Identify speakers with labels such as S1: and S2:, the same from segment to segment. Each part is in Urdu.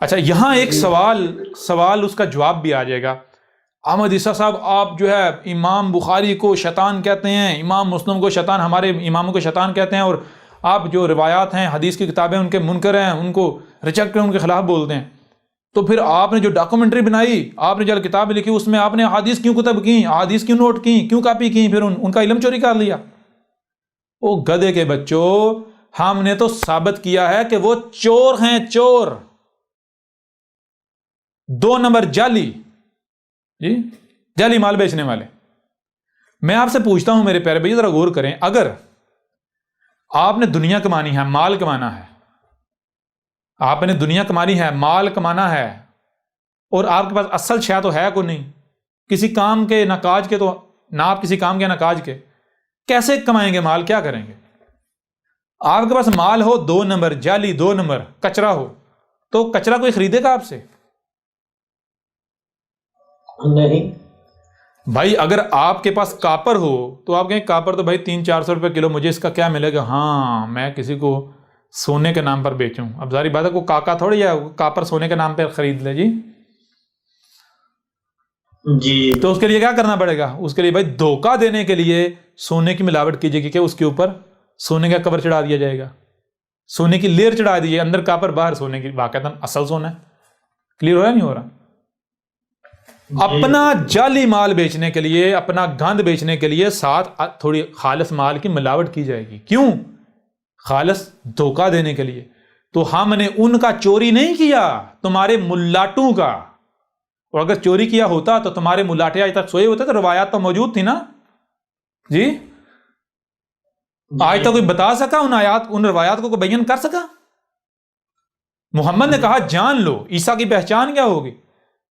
S1: اچھا یہاں ایک سوال اس کا جواب بھی آ جائے گا. احمد عیسیٰ صاحب آپ جو ہے امام بخاری کو شیطان کہتے ہیں, امام مسلم کو شیطان, ہمارے اماموں کو شیطان کہتے ہیں, اور آپ جو روایات ہیں حدیث کی کتابیں ان کے منکر ہیں, ان کو ریجیکٹ کریں, ان کے خلاف بولتے ہیں. تو پھر آپ نے جو ڈاکومنٹری بنائی, آپ نے جو کتاب لکھی, اس میں آپ نے احادیث کیوں کتب کی, احادیث کیوں نوٹ کی, کیوں کاپی کی, پھر ان کا علم چوری کر لیا؟ او گدھے کے بچوں, ہم نے تو ثابت کیا ہے کہ وہ چور ہیں, چور, 2 نمبر جعلی, جی جعلی مال بیچنے والے. میں آپ سے پوچھتا ہوں میرے پیارے بھائی, ذرا غور کریں, اگر آپ نے دنیا کمانی ہے, مال کمانا ہے, آپ نے دنیا کمانی ہے, مال کمانا ہے, اور آپ کے پاس اصل شے تو ہے کوئی نہیں, کسی کام کے نہ کاج کے, تو نہ آپ کسی کام کے نہ کاج کے, کیسے کمائیں گے مال, کیا کریں گے؟ آپ کے پاس مال ہو 2 نمبر جعلی, 2 نمبر کچرا ہو, تو کچرا کوئی خریدے گا آپ سے؟
S2: نہیں
S1: بھائی اگر آپ کے پاس کاپر ہو تو آپ کہیں کاپر تو بھائی 300-400 روپے کلو, مجھے اس کا کیا ملے گا, ہاں میں کسی کو سونے کے نام پر بیچوں. اب ظاہری بات ہے کو کاکا تھوڑی ہے کاپر سونے کے نام پر خرید لے جی.
S2: جی
S1: تو اس کے لیے کیا کرنا پڑے گا؟ اس کے لیے بھائی دھوکہ دینے کے لیے سونے کی ملاوٹ کیجیے گی کہ اس کے اوپر سونے کا کور چڑھا دیا جائے گا, سونے کی لیئر چڑھا دیجیے, اندر کاپر باہر سونے کی, باقاعدہ اصل سونا ہے. کلیئر ہو رہا نہیں ہو رہا؟ اپنا جعلی مال بیچنے کے لیے, اپنا گند بیچنے کے لیے ساتھ تھوڑی خالص مال کی ملاوٹ کی جائے گی. کیوں؟ خالص دھوکہ دینے کے لیے. تو ہم نے ان کا چوری نہیں کیا, تمہارے ملاٹوں کا. اور اگر چوری کیا ہوتا تو تمہارے ملاٹے آج تک سوئے ہوتے, تو روایات تو موجود تھی نا جی. آج تک کوئی بتا سکا ان روایات کو کوئی بیان کر سکا؟ محمد نے کہا جان لو عیسیٰ کی پہچان کیا ہوگی.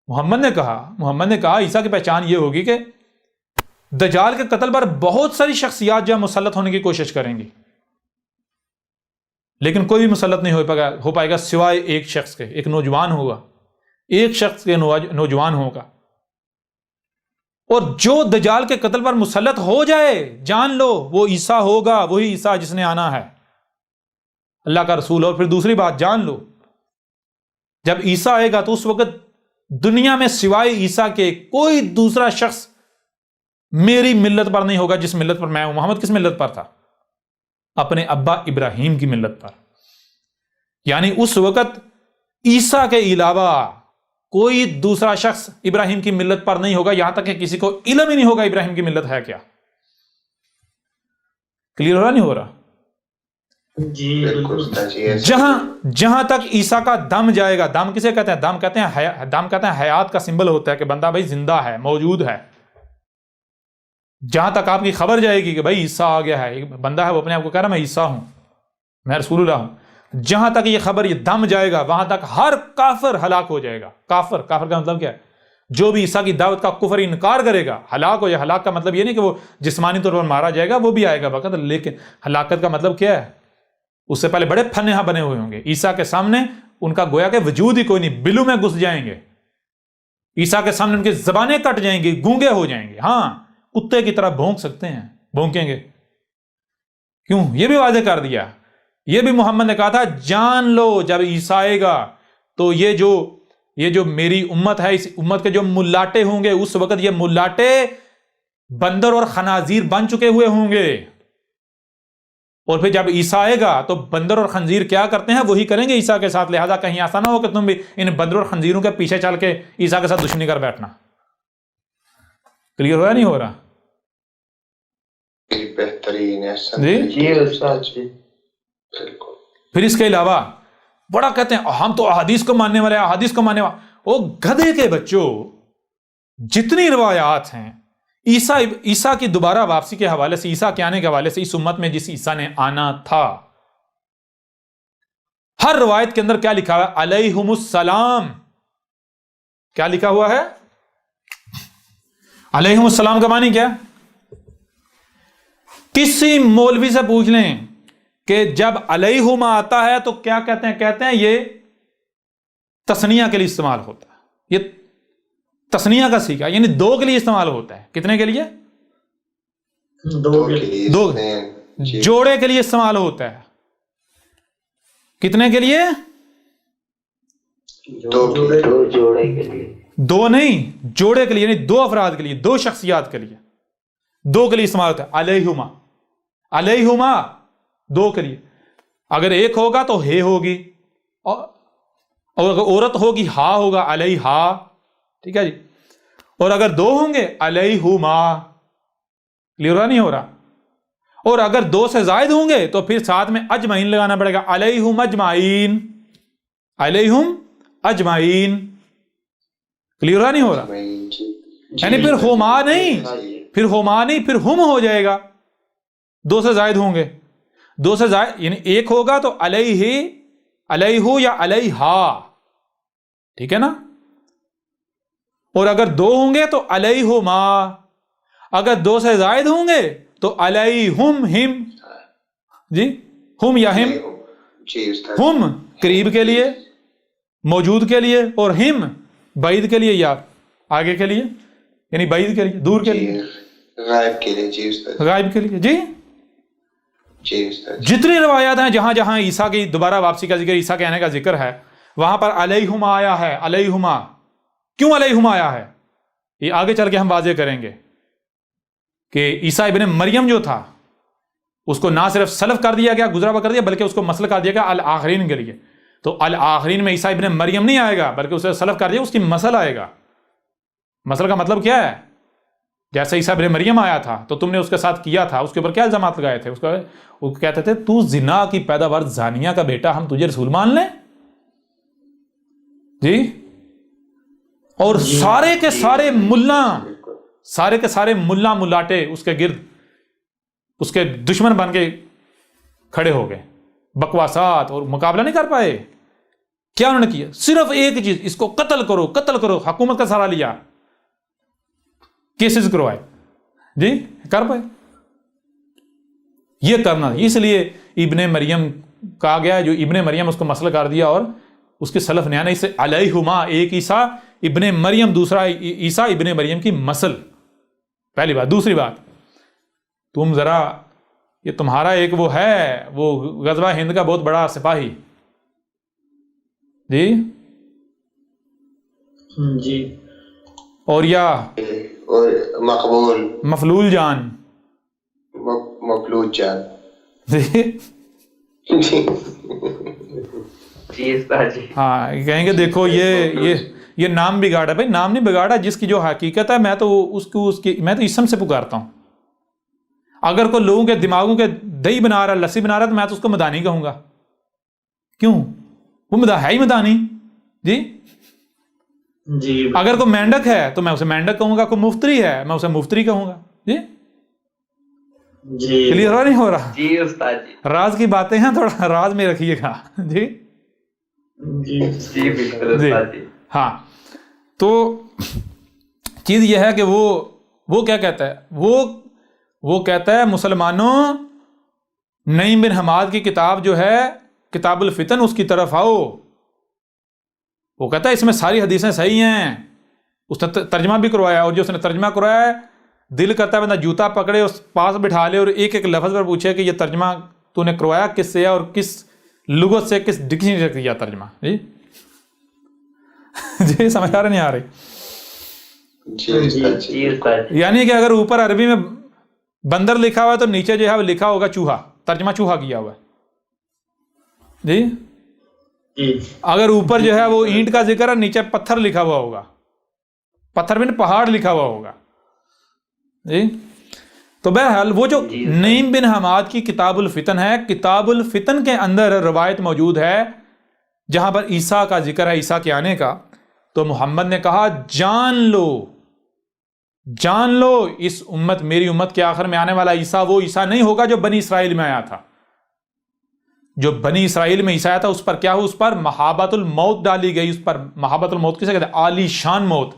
S1: محمد نے کہا عیسیٰ کی پہچان یہ ہوگی کہ دجال کے قتل پر بہت ساری شخصیات جو مسلط ہونے کی کوشش کریں گی, لیکن کوئی بھی مسلط نہیں ہو پائے گا سوائے ایک شخص کے. ایک نوجوان ہوگا, ایک شخص کے نوجوان ہوگا, اور جو دجال کے قتل پر مسلط ہو جائے جان لو وہ عیسیٰ ہوگا, وہی عیسیٰ جس نے آنا ہے, اللہ کا رسول. اور پھر دوسری بات جان لو, جب عیسیٰ آئے گا تو اس وقت دنیا میں سوائے عیسیٰ کے کوئی دوسرا شخص میری ملت پر نہیں ہوگا جس ملت پر میں ہوں. محمد کس ملت پر تھا؟ اپنے ابا ابراہیم کی ملت پر. یعنی اس وقت عیسیٰ کے علاوہ کوئی دوسرا شخص ابراہیم کی ملت پر نہیں ہوگا, یہاں تک کہ کسی کو علم ہی نہیں ہوگا ابراہیم کی ملت ہے کیا. کلیئر ہو رہا نہیں ہو رہا؟
S2: جی
S1: جہاں تک عیسیٰ کا دم جائے گا, دم کسے کہتے ہیں؟ دم کہتے ہیں حیات کا سمبل ہوتا ہے کہ بندہ بھائی زندہ ہے, موجود ہے. جہاں تک آپ کی خبر جائے گی کہ بھائی عیسیٰ آ گیا ہے, ایک بندہ ہے وہ اپنے آپ کو کہہ رہا میں عیسیٰ ہوں, میں رسول اللہ ہوں, جہاں تک یہ خبر یہ دم جائے گا وہاں تک ہر کافر ہلاک ہو جائے گا. کافر کا مطلب کیا ہے؟ جو بھی عیسیٰ کی دعوت کا کفر انکار کرے گا ہلاک ہو جائے. ہلاک کا مطلب یہ نہیں کہ وہ جسمانی طور پر مارا جائے گا, وہ بھی آئے گا وقت, لیکن ہلاکت کا مطلب کیا ہے؟ اس سے پہلے بڑے فنہا بنے ہوئے ہوں گے عیسیٰ کے سامنے, ان کا گویا کہ وجود ہی کوئی نہیں, بلو میں گھس جائیں گے عیسیٰ کے سامنے, ان کی زبانیں کٹ جائیں گی, گونگے ہو جائیں گے. ہاں کتے کی طرح بھونک سکتے ہیں, بھونکیں گے. کیوں؟ یہ بھی واضح کر دیا, یہ بھی محمد نے کہا تھا جان لو جب عیسیٰ آئے گا تو یہ جو میری امت ہے, اس امت کے جو ملاٹے ہوں گے, اس وقت یہ ملاٹے بندر اور خنازیر بن چکے ہوئے ہوں گے. اور پھر جب عیسیٰ آئے گا تو بندر اور خنزیر کیا کرتے ہیں وہی کریں گے عیسیٰ کے ساتھ. لہذا کہیں ایسا نہ ہو کہ تم بھی ان بندر اور خنزیروں کے پیچھے چل کے عیسیٰ کے ساتھ دشمنی کر بیٹھنا. کلیئر ہو رہا نہیں ہو رہا؟
S2: بہترین ہے.
S1: پھر اس کے علاوہ بڑا کہتے ہیں ہم تو احادیث کو ماننے والے, احادیث کو ماننے والے. او گدھے کے بچوں, جتنی روایات ہیں عیسیٰ کی دوبارہ واپسی کے حوالے سے, عیسیٰ کے آنے کے حوالے سے, اس امت میں جس عیسیٰ نے آنا تھا, ہر روایت کے اندر کیا لکھا ہوا ہے؟ علیہم السلام. کیا لکھا ہوا ہے؟ علیہم السلام کا معنی کیا؟ کسی مولوی سے پوچھ لیں کہ جب علیہم آتا ہے تو کیا کہتے ہیں؟ کہتے ہیں یہ تثنیہ کے لیے استعمال ہوتا ہے, یہ تثنیہ کا سیکھا, یعنی 2 کے لیے استعمال ہوتا ہے. کتنے کے لیے؟ 2 جوڑے کے لیے استعمال ہوتا ہے. کتنے کے لیے؟
S2: دو جوڑے کے لیے
S1: دو نہیں، جوڑے کے لیے، یعنی دو افراد کے لیے، دو شخصیات کے لیے، دو کے لیے استعمال ہوتا ہے علیہما، علیہما دو کے لیے. اگر ایک ہوگا تو ہے ہوگی، اور اگر عورت ہوگی ہا ہوگا علیہا. ٹھیک ہے جی. اور اگر دو ہوں گے علیہما. کلیئر نہیں ہو رہا؟ اور اگر دو سے زائد ہوں گے تو پھر ساتھ میں اجمعین لگانا پڑے گا، علیہم اجمعین، علیہم اجمعین. کلیئر نہیں ہو رہا؟ یعنی پھر ہوما نہیں، پھر ہوما نہیں، پھر ہم ہو جائے گا. دو سے زائد ہوں گے، دو سے زائد یعنی ایک ہوگا تو علیہ، علیہ یا علیہا. ٹھیک ہے نا؟ اور اگر دو ہوں گے تو علیہما، اگر دو سے زائد ہوں گے تو علیہم ہم. جی ہم یا ہم، ہم قریب کے لیے، موجود کے لیے، اور ہم بعید کے لیے یا آگے کے لیے، یعنی بعید کے لیے، دور کے لیے،
S2: غائب کے لیے. جی استاد،
S1: غائب کے لیے. جی
S2: جی استاد.
S1: جتنی روایات ہیں جہاں جہاں عیسیٰ کی دوبارہ واپسی کا ذکر، عیسیٰ کے آنے کا ذکر ہے، وہاں پر علیہما آیا ہے. علیہما کیوں علیہما آیا ہے یہ آگے چل کے ہم واضح کریں گے کہ عیسیٰ ابن مریم جو تھا اس کو نہ صرف سلف کر دیا گیا، گزرا ہوا کر دیا، بلکہ اس کو مسل کر دیا گیا الآخرین کے لیے. تو الآخرین میں عیسیٰ ابن مریم نہیں آئے گا، بلکہ اسے سلف کر دیا، اس کی مسل آئے گا. مسل کا مطلب کیا ہے؟ جیسے عیسیٰ ابن مریم آیا تھا تو تم نے اس کے ساتھ کیا تھا، اس کے اوپر کیا الزامات لگائے تھے؟ وہ کہتے تھے تو زنا کی پیداوار زانیہ کا بیٹا، ہم تجھے رسول مان لیں؟ جی. اور سارے کے سارے ملا، سارے کے سارے ملا ملاٹے اس کے گرد اس کے دشمن بن کے کھڑے ہو گئے، بکواسات، اور مقابلہ نہیں کر پائے. کیا انہوں نے کیا؟ صرف ایک چیز، اس کو قتل کرو، قتل کرو. حکومت کا سہارا لیا، کیسز کروائے. جی کر پائے؟ یہ کرنا. اس لیے ابن مریم کہا گیا، جو ابن مریم اس کو مسئلہ کر دیا اور اس کے سلف نے آنا. اس سے علیہما، ایک عیسیٰ ابن مریم، دوسرا عیسیٰ ابن مریم کی مسل. پہلی بات. دوسری بات، تم ذرا یہ تمہارا ایک وہ ہے، وہ غزوہ ہند کا بہت بڑا سپاہی. جی
S2: جی.
S1: اور یا
S2: اور مقبول،
S1: مفلول جان،
S2: مفلوج جان.
S1: جی
S2: جی.
S1: ہاں کہیں گے دیکھو یہ نام بگاڑا. بھائی نام نہیں بگاڑا، جس کی جو حقیقت ہے میں تو میں تو اسم سے پکارتا ہوں. اگر کوئی لوگوں کے دماغوں کے دہی بنا رہا ہے، لسی بنا رہا ہے، تو میں تو اس کو مدانی کہوں گا. کیوں؟ وہ ہے ہی مدانی. جی
S2: جی.
S1: اگر کوئی مینڈک ہے تو میں اسے مینڈک کہوں گا، کوئی مفتری ہے میں اسے مفتری کہوں گا. جی
S2: جی.
S1: کلیئر نہیں ہو رہا؟
S2: جی استاد جی.
S1: راز کی باتیں ہیں، تھوڑا راز میں رکھیے گا. جی
S2: جی جی بالکل استاد جی.
S1: ہاں تو چیز یہ ہے کہ وہ کیا کہتا ہے، وہ کہتا ہے مسلمانوں، نعیم بن حماد کی کتاب جو ہے کتاب الفتن، اس کی طرف آؤ. وہ کہتا ہے اس میں ساری حدیثیں صحیح ہیں. اس نے ترجمہ بھی کروایا، اور جو اس نے ترجمہ کروایا ہے دل کرتا ہے بندہ جوتا پکڑے اس پاس بٹھا لے اور ایک ایک لفظ پر پوچھے کہ یہ ترجمہ تو نے کروایا کس سے ہے اور کس لغت سے، کس ڈکشنری سے کیا ترجمہ. جی جی سمجھ آ رہے نہیں آ رہی؟ یعنی کہ اگر اوپر عربی میں بندر لکھا ہوا ہے تو نیچے جو ہے وہ لکھا ہوگا چوہا، ترجمہ چوہا کیا ہوا ہے. جی اگر اوپر جو ہے وہ اینٹ کا ذکر ہے، نیچے پتھر لکھا ہوا ہوگا، پتھر میں پہاڑ لکھا ہوا ہوگا. جی تو بہرحال وہ جو نعیم بن حماد کی کتاب الفتن ہے، کتاب الفتن کے اندر روایت موجود ہے جہاں پر عیسیٰ کا ذکر ہے، عیسیٰ کے آنے کا. تو محمد نے کہا جان لو اس امت، میری امت کے آخر میں آنے والا عیسیٰ وہ عیسیٰ نہیں ہوگا جو بنی اسرائیل میں آیا تھا. جو بنی اسرائیل میں عیسیٰ آیا تھا اس پر کیا ہو؟ اس پر محابت الموت ڈالی گئی. اس پر محابت الموت کسے کہتے ہیں؟ عالی شان موت.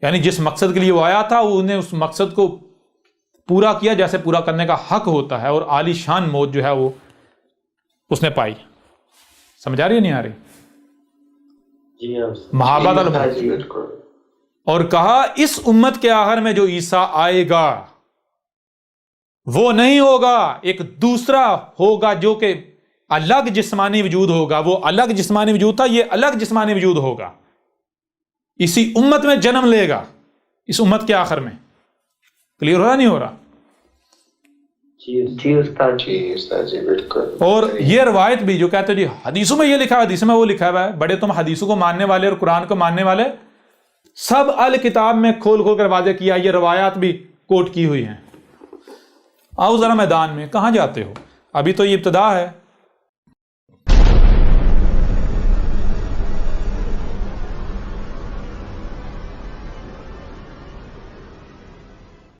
S1: یعنی جس مقصد کے لیے وہ آیا تھا انہیں اس مقصد کو پورا کیا جیسے پورا کرنے کا حق ہوتا ہے، اور عالی شان موت جو ہے وہ اس نے پائی. سمجھ آ رہی ہے نہیں آ رہی؟ محابت الموت. اور کہا اس امت کے آخر میں جو عیسیٰ آئے گا وہ نہیں ہوگا، ایک دوسرا ہوگا جو کہ الگ جسمانی وجود ہوگا، وہ الگ جسمانی وجود تھا، یہ الگ جسمانی وجود ہوگا، اسی امت میں جنم لے گا، اس امت کے آخر میں. کلیئر ہو رہا نہیں ہو رہا؟
S2: جی استاد
S3: جی بالکل.
S1: اور یہ روایت بھی جو کہتے ہیں جی حدیثوں میں یہ لکھا ہے، حدیثوں میں وہ لکھا ہوا ہے، بڑے تم حدیثوں کو ماننے والے اور قرآن کو ماننے والے، سب الکتاب میں کھول کھول کر واضح کیا، یہ روایات بھی کوٹ کی ہوئی ہیں. آؤ ذرا میدان میں، کہاں جاتے ہو؟ ابھی تو یہ ابتدا ہے.